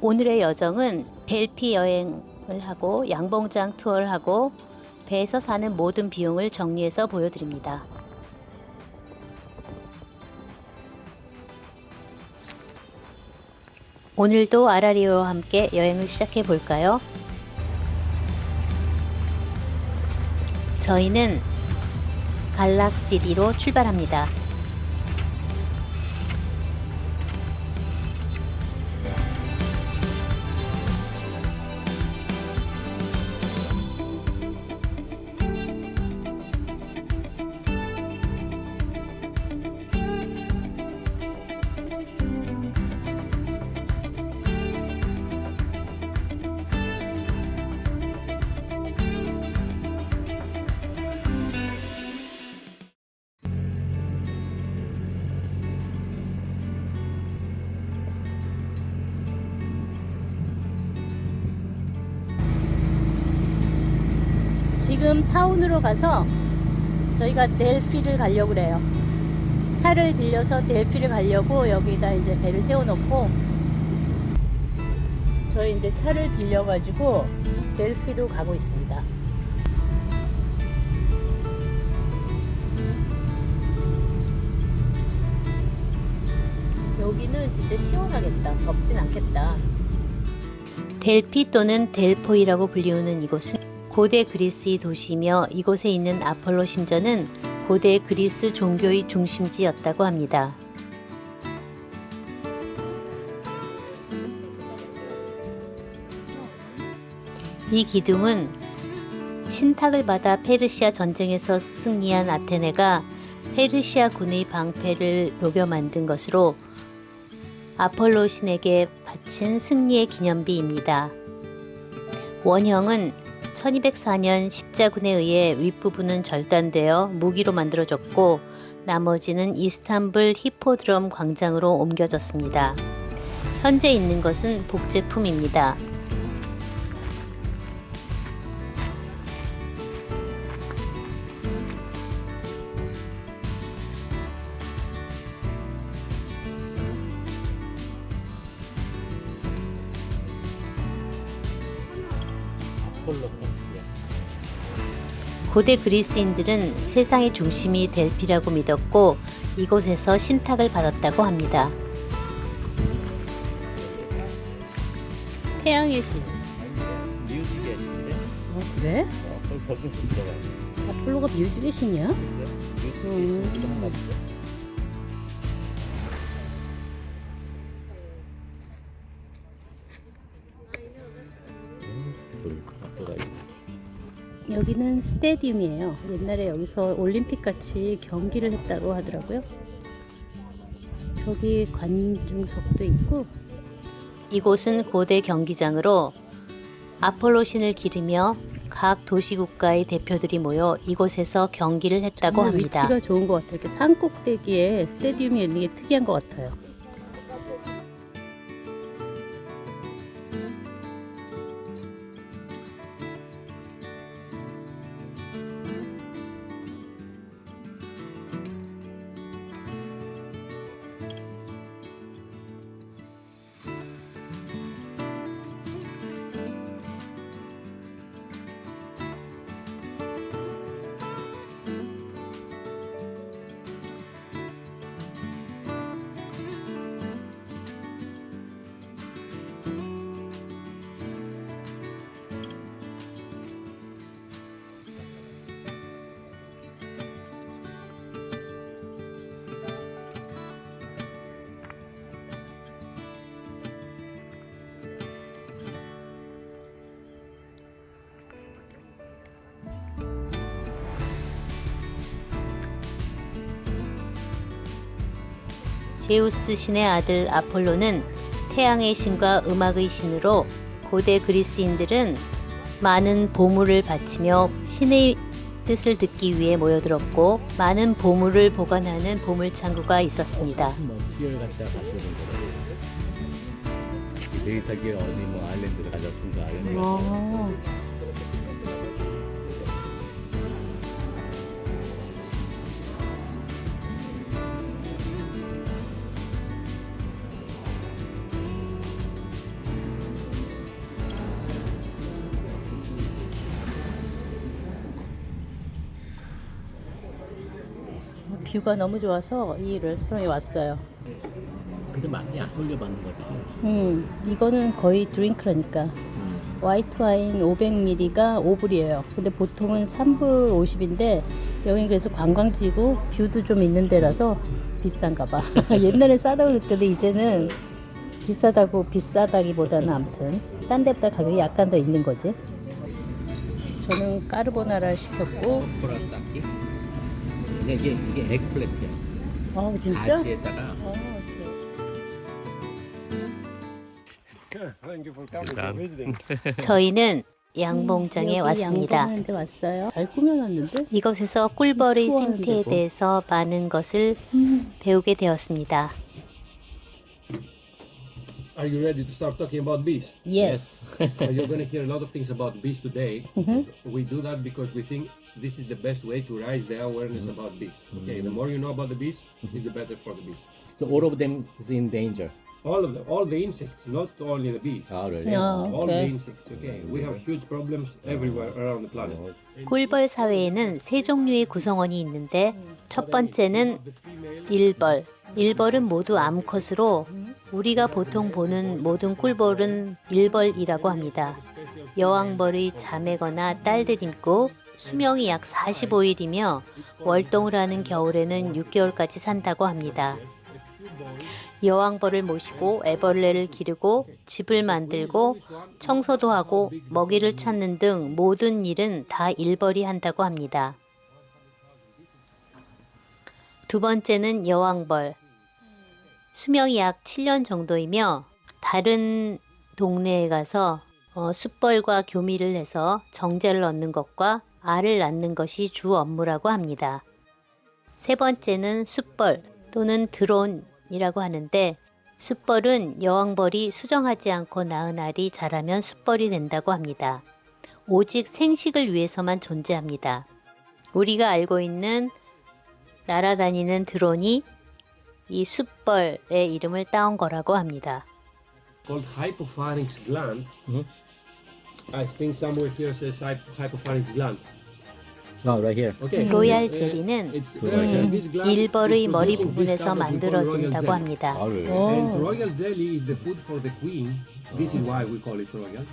오늘의 여정은 델피 여행을 하고 양봉장 투어를 하고 배에서 사는 모든 비용을 정리해서 보여드립니다. 오늘도 아라리오와 함께 여행을 시작해 볼까요? 저희는 갈락시티로 출발합니다. 지금 타운으로 가서 저희가 델피를 가려고 그래요. 차를 빌려서 델피를 가려고 여기다 이제 배를 세워놓고 저희 이제 차를 빌려가지고 델피로 가고 있습니다. 여기는 진짜 시원하겠다. 덥진 않겠다. 델피 또는 델포이라고 불리우는 이곳은 고대 그리스의 도시이며 이곳에 있는 아폴로 신전은 고대 그리스 종교의 중심지였다고 합니다. 이 기둥은 신탁을 받아 페르시아 전쟁에서 승리한 아테네가 페르시아 군의 방패를 녹여 만든 것으로 아폴로 신에게 바친 승리의 기념비입니다. 원형은 1204년 십자군에 의해 윗부분은 절단되어 무기로 만들어졌고 나머지는 이스탄불 히포드롬 광장으로 옮겨졌습니다. 현재 있는 것은 복제품입니다. 고대 그리스인들은 세상의 중심이 델피라고 믿었고 이곳에서 신탁을 받았다고 합니다. 태양의 신. 미우식의 신인데? 그래? 거기 좀 들어가요. 아폴로가 미우식의 신이야? 미우식의 신도 하나 있어. 여기는 스테디움이에요. 옛날에 여기서 올림픽 같이 경기를 했다고 하더라고요. 저기 관중석도 있고 이곳은 고대 경기장으로 아폴로 신을 기리며 각 도시국가의 대표들이 모여 이곳에서 경기를 했다고 합니다. 위치가 좋은 것 같아요. 이렇게 산 꼭대기에 스테디움이 있는 게 특이한 것 같아요. 제우스 신의 아들 아폴로는 태양의 신과 음악의 신으로 고대 그리스인들은 많은 보물을 바치며 신의 뜻을 듣기 위해 모여들었고 많은 보물을 보관하는 보물창고가 있었습니다. 몬트리올 갔다 가시는 거예요. 여기서기 어디 뭐 아일랜드를 가졌습니다. 아일랜드. 뷰가 너무 좋아서 이 레스토랑에 왔어요. 근데 많이 안 올려 만든 것 같아. 이거는 거의 드링크라니까. 화이트 와인 500ml가 5불이에요. 근데 보통은 3불 50인데 여긴 그래서 관광지고 뷰도 좀 있는 데라서 비싼가 봐. 옛날엔 싸다고 느꼈는데 이제는 비싸다기보다는 아무튼 딴 데보다 가격이 약간 더 있는 거지. 저는 까르보나라를 시켰고. 플러스 아기. 이게 에그플랜트야. 아 진짜? 가지에다가. 저희는 양봉장에 왔습니다. 양봉하는데 왔어요. 잘 꾸며놨는데? 이것에서 꿀벌의 생태에 대해서 많은 것을 배우게 되었습니다. Are you ready to start talking about bees? Yes. You're going to hear a lot of things about bees today. We do that because we think this is the best way to raise the awareness about bees. Okay, the more you know about the bees, is the better for the bees. So all of them is in danger. All of them, all the insects, not only the bees. Ah, really? All the insects. Okay, we have huge problems everywhere around the planet. 꿀벌 사회에는 세 종류의 구성원이 있는데 첫 번째는 일벌. 일벌은 모두 암컷으로 우리가 보통 보는 모든 꿀벌은 일벌이라고 합니다. 여왕벌의 자매거나 딸들이고 수명이 약 45일이며 월동을 하는 겨울에는 6개월까지 산다고 합니다. 여왕벌을 모시고 애벌레를 기르고 집을 만들고 청소도 하고 먹이를 찾는 등 모든 일은 다 일벌이 한다고 합니다. 두 번째는 여왕벌. 수명이 약 7년 정도이며 다른 동네에 가서 숫벌과 교미를 해서 정제를 얻는 것과 알을 낳는 것이 주 업무라고 합니다. 세 번째는 숫벌 또는 드론이라고 하는데 숫벌은 여왕벌이 수정하지 않고 낳은 알이 자라면 숫벌이 된다고 합니다. 오직 생식을 위해서만 존재합니다. 우리가 알고 있는 날아다니는 드론이 이 숫벌의 이름을 따온 거라고 합니다. Called hypopharynx gland. I think somewhere here says hypopharynx gland. Oh, right here. Okay. 로얄 젤리는 This gland 일벌의 is 머리 producing 부분에서 this stuff that we call royal 만들어진다고 jelly. 합니다. Oh, really? And royal jelly is the food for the queen. This is why we call it royal.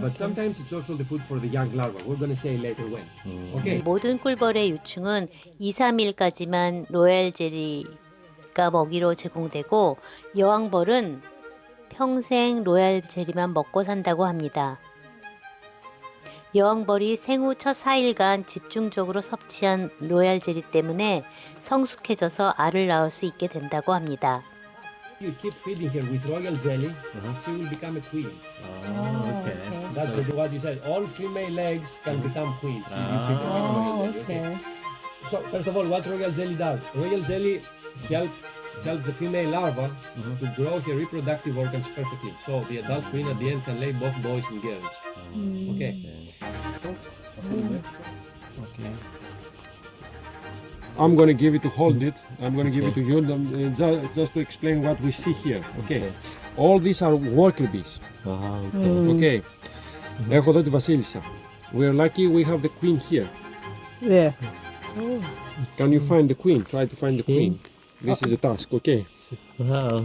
But sometimes it's also the food for the young larva. We're going to say later when. Okay. 모든 꿀벌의 유충은 2, 3일까지만 로얄 젤리가 먹이로 제공되고 여왕벌은 평생 로얄 젤리만 먹고 산다고 합니다. 여왕벌이 생후 첫 4일간 집중적으로 섭취한 로얄 젤리 때문에 성숙해져서 알을 낳을 수 있게 된다고 합니다. You keep feeding her with royal jelly, she will become a queen. Okay. That's what you said. All female eggs can become queens. if you feed them with royal jelly, okay? So first of all, what royal jelly does? Royal jelly helps the female larva to grow her reproductive organs perfectly. So the adult queen at the end can lay both boys and girls. Okay. I'm going to give it to hold it. I'm going to give it to you just to explain what we see here. Okay. All these are worker bees. Ah, okay. Okay. Έχω εδώ τη βασίλισσα. We are lucky we have the queen here. 왜? Can you find the queen? Try to find the queen. This is a task, okay? Wow.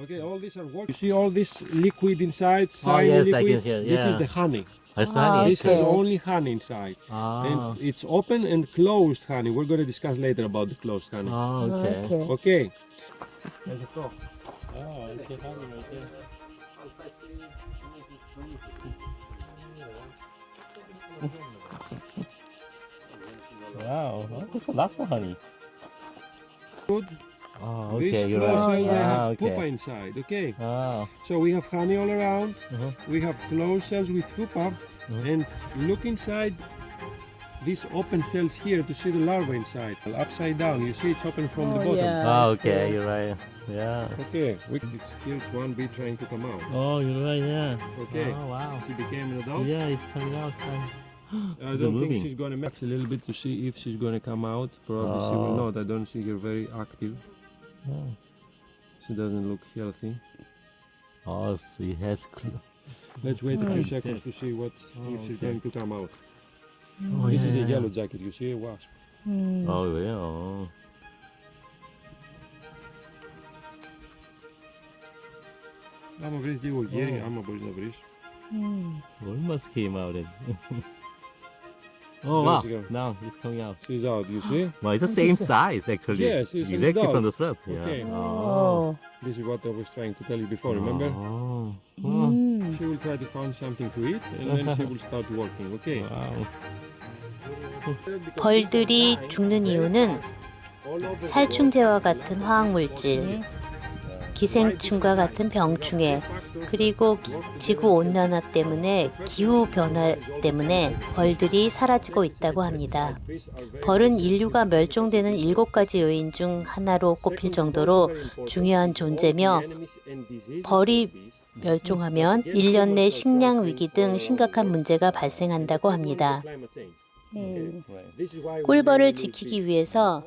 Okay, all these are work. You see all this liquid inside, Oh, yes, I liquid? can see it, This yeah. is the honey. That's Ah, honey. This has Okay. only honey inside. Ah. And it's open and closed honey. We're going to discuss later about the closed honey. Oh, okay. Okay. Wow, that's lots of honey. Good. Oh, This okay, you're closed right. cells, they Ah, have pupa okay. inside. Okay. Ah, So we have honey all around. Uh-huh. We have closed cells with pupa. And look inside these open cells here to see the larva inside. Upside down, you see it's open from the bottom. oh, okay, you're right. Yeah. Okay, it's here it's one bee trying to come out. Oh, you're right. Yeah. Okay. Oh, wow. She became an adult. Yeah, it's coming out. I It's don't moving. think she's gonna mix a little bit to see if she's gonna come out. Probably she will not. I don't see her very active. She doesn't look healthy. Oh, so it has Let's wait a few seconds to see what if she's going to come out. This is a yellow jacket. You see a wasp. 왜요? Άμα βρεις λίγο γέρι, άμα μπορείς να βρεις. One must came out and oh wow, There she go. now it's coming out. She's out, you see? Well, it's the same size actually. Yes, it's an exactly adult. from the thread. Okay. Yeah. 어. This is what I was trying to tell you before, remember? Oh. She will try to find something to eat and then she will start walking, okay? Wow. 벌들이 죽는 이유는 살충제와 같은 화학물질, 기생충과 같은 병충해, 그리고 지구 온난화 때문에 기후 변화 때문에 벌들이 사라지고 있다고 합니다. 벌은 인류가 멸종되는 7가지 요인 중 하나로 꼽힐 정도로 중요한 존재며 벌이 멸종하면 1년 내 식량 위기 등 심각한 문제가 발생한다고 합니다. 꿀벌을 지키기 위해서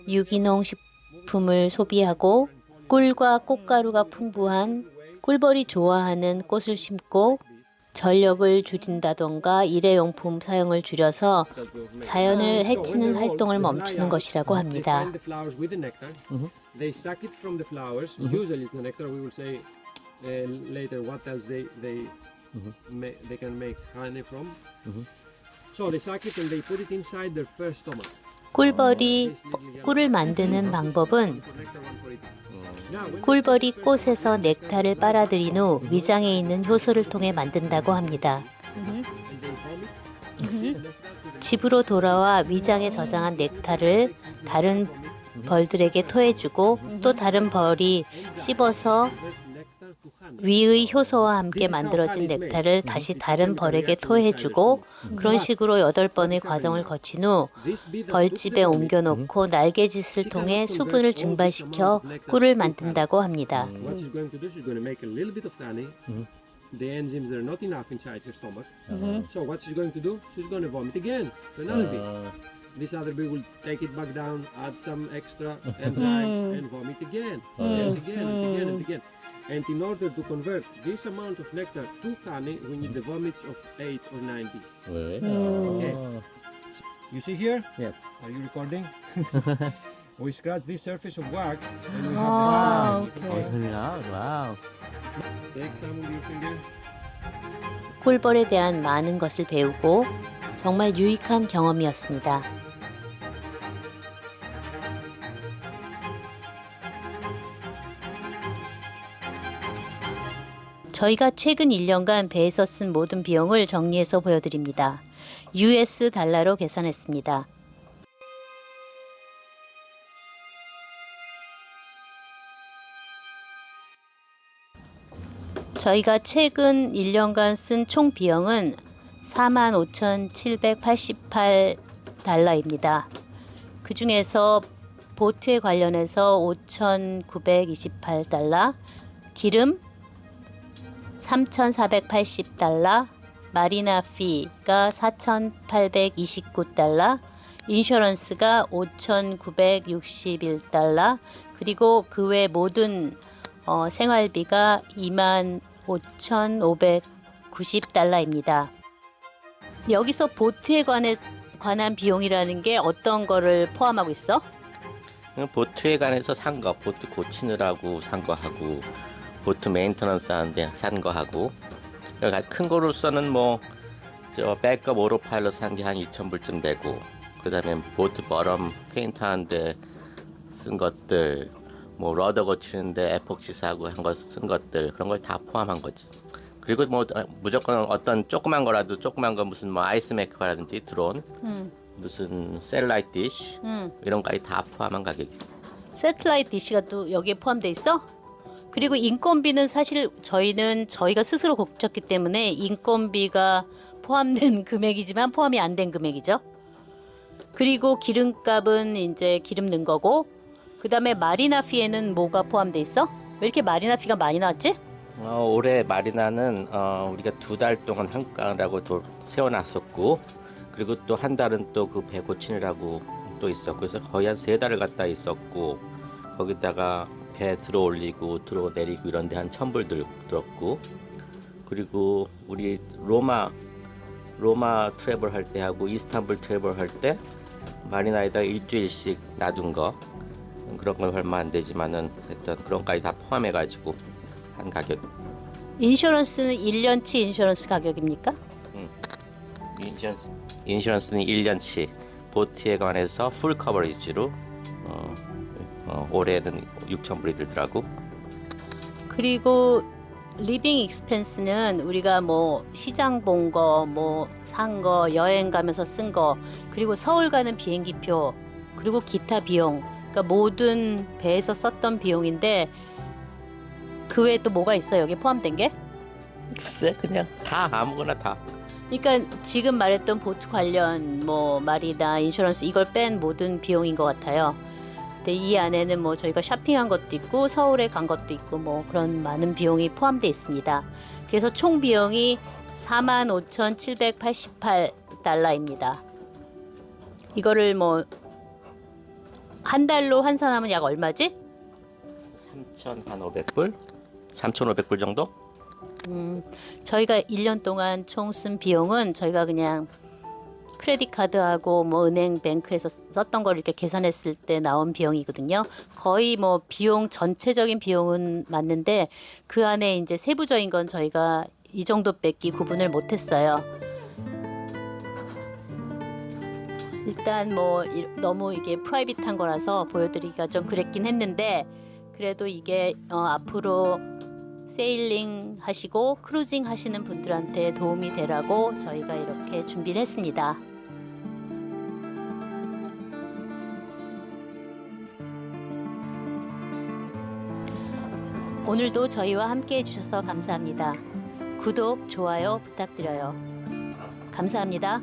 유기농 식품을 소비하고 꿀과 꽃가루가 풍부한 꿀벌이 좋아하는 꽃을 심고 전력을 줄인다던가 일회용품 사용을 줄여서 자연을 해치는 활동을 멈추는 것이라고 합니다. They suck it from the flowers. Usually it's the nectar. We will say later what else they can make honey from. So they suck it and they put it inside their first stomach. 꿀벌이 꿀을 만드는 방법은 꿀벌이 꽃에서 넥타를 빨아들인 후 위장에 있는 효소를 통해 만든다고 합니다. 집으로 돌아와 위장에 저장한 넥타를 다른 벌들에게 토해주고 또 다른 벌이 씹어서 위의 효소와 함께 만들어진 넥타를 다시 다른 벌에게 토해주고 그런 식으로 8번의 과정을 거친 후 벌집에 옮겨놓고 날개짓을 통해 수분을 증발시켜 꿀을 만든다고 합니다. What she's going to do, she's going to make a little bit of honey. The enzymes are not enough inside her stomach. So what she's going to do, she's going to vomit again. So another bee. This other bee will take it back down, add some extra enzymes, and vomit again, and again, and again, and again. And in order to convert this amount of nectar to honey, we need the vomits of 8 or 9 bees. Okay. You see here? Yes. Are you recording? We scratch this surface of wax and we have the honey. Wow. Take some with your finger. 꿀벌에 대한 많은 것을 배우고 정말 유익한 경험이었습니다. 저희가 최근 1년간 배에서 쓴 모든 비용을 정리해서 보여드립니다. US 달러로 계산했습니다. 저희가 최근 1년간 쓴 총 비용은 45,788달러입니다. 그 중에서 보트에 관련해서 5,928달러, 기름 3,480달러, 마리나 피가 4,829달러, 인슈런스가 5,961달러, 그리고 그 외 모든 생활비가 25,590달러입니다. 여기서 보트에 관한 비용이라는 게 어떤 거를 포함하고 있어? 보트에 관해서 산 거, 보트 고치느라고 산 거 하고, 보트 메인터넌스 하는데 산 거 하고, 큰 거로서는 뭐 저 백업 오토파일럿 산 게 한 2,000불쯤 되고, 그다음에 보트 버럼 페인트 하는데 쓴 것들, 뭐 러더 고치는데 에폭시 사고 한 거 쓴 것들, 그런 걸 다 포함한 거지. 그리고 뭐 무조건 어떤 조그만 거라도 조그만 거 무슨 뭐 아이스 메이커라든지 드론, 무슨 셀라이트 디시 이런 거까지 다 포함한 가격이지. 세틀라이트 디시가 또 여기에 포함돼 있어? 그리고 인건비는 사실 저희가 스스로 고쳤기 때문에 인건비가 포함된 금액이지만 포함이 안 된 금액이죠. 그리고 기름값은 이제 기름 넣은 거고, 그 다음에 마리나 피에는 뭐가 포함돼 있어? 왜 이렇게 마리나 피가 많이 나왔지? 올해 마리나는 우리가 2달 동안 한가라고 세워놨었고, 그리고 또 한 달은 또 그 배 고치느라고 또 있었고, 그래서 거의 한 3달을 갔다 있었고, 거기다가 배 들어 올리고 들어 내리고 이런 데 한 1,000불 들었고, 그리고 우리 로마 트래블 할 때 하고 이스탄불 트래블 할 때 마리나에다 일주일씩 놔둔 거, 그런 건 얼마 안 되지만은 일단 그런까지 다 포함해 가지고 한 가격. 인슈런스는 1년치 인슈런스 가격입니까? 인슈런스는 1년치 보트에 관해서 풀 커버리지로 올해는 6,000불이 들더라고. 그리고 리빙 익스펜스는 우리가 뭐 시장 본 거, 뭐 산 거, 여행 가면서 쓴 거, 그리고 서울 가는 비행기표, 그리고 기타 비용, 그러니까 모든 배에서 썼던 비용인데 그 외에 또 뭐가 있어 여기 포함된 게? 글쎄 그냥 다 아무거나 다. 그러니까 지금 말했던 보트 관련 뭐 말이나 인슈런스 이걸 뺀 모든 비용인 것 같아요. 근데 이 안에는 뭐 저희가 쇼핑한 것도 있고 서울에 간 것도 있고 뭐 그런 많은 비용이 포함되어 있습니다. 그래서 총 비용이 45,788달러입니다. 이거를 뭐 한 달로 환산하면 약 얼마지? 3,500불? 3,500불 정도? 저희가 1년 동안 총 쓴 비용은 저희가 그냥 크레딧 카드하고 뭐 은행 뱅크에서 썼던 걸 이렇게 계산했을 때 나온 비용이거든요. 거의 뭐 비용 전체적인 비용은 맞는데 그 안에 이제 세부적인 건 저희가 이 정도밖에 구분을 못했어요. 일단 뭐 너무 이게 프라이빗한 거라서 보여드리기가 좀 그랬긴 했는데 그래도 이게 앞으로 세일링 하시고 크루징 하시는 분들한테 도움이 되라고 저희가 이렇게 준비를 했습니다. 오늘도 저희와 함께 해주셔서 감사합니다. 구독, 좋아요 부탁드려요. 감사합니다.